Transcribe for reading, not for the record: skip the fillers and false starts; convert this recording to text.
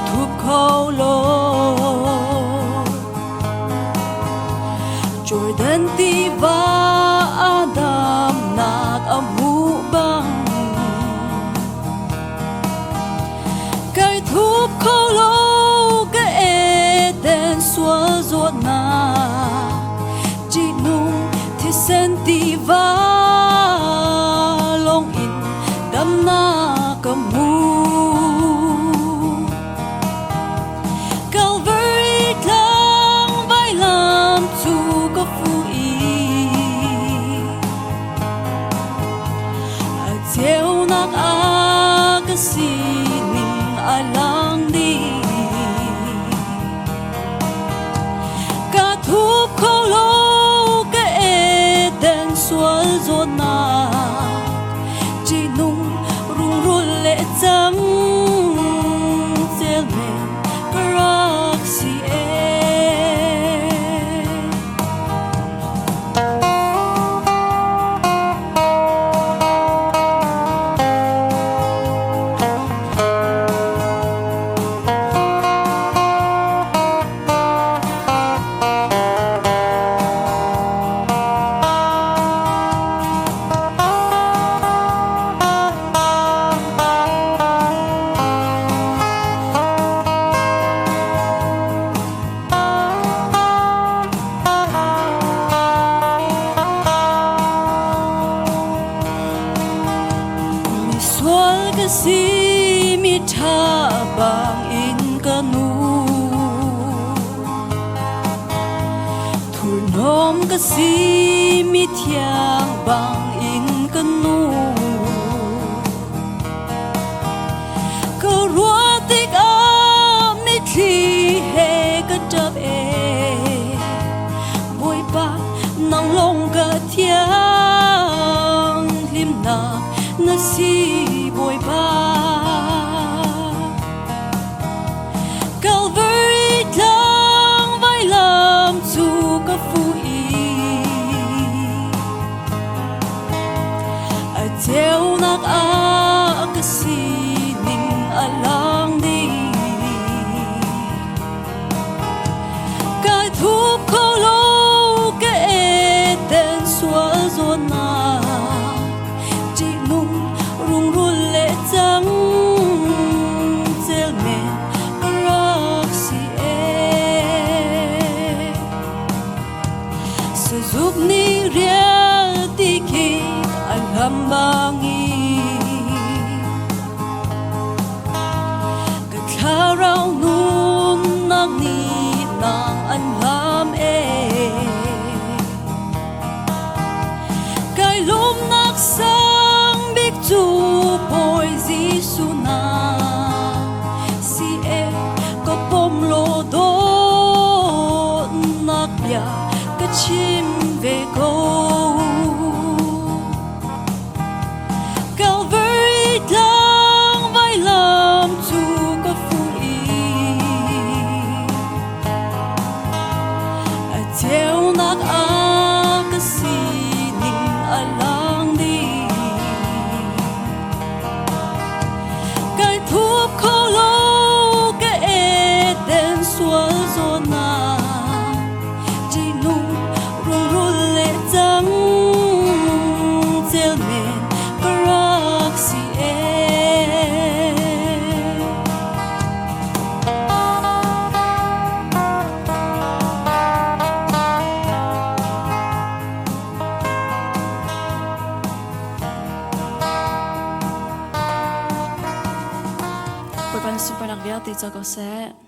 ทุบเขาโลJordan ti va Adam nak amu bang Kai thup khâu lô cái Eden xua ruột na Chỉ nung thì sen ti va long in đam na kamu Calvary tlang vai lam chu có phu Theo nak akasining alang di Katup khâu lô cái Eden xuân ruột na Chỉ nung rung run lệ trắng Gieo men karak si si mi tha bang in kanu thul nom ka si mi thiang bang in kanu ko rua tik a mi thi he ka chap e boi pa nang long ka thiang lim na na si boi ba Calvary tlang vai lam chu ka phu A theo nak akasining alang di Kai thup khâu lô cái Eden xua ruột na Trắng gieo men karak si Sẽ giúp ni riêng tí khi alhambangi Cái khá rau nun nang ni nang alham Cái lum nak sang big chu boy Giêsu na si có bom lô đô nát bia cái chim về câu Calvary tlang vai lam chu có phu theo nak akasining alang di Kai thup khâu lô cái Eden xua ruột na Chỉ nung rung run lệ trắng Gieo men karak si Super nagbiati cho ko se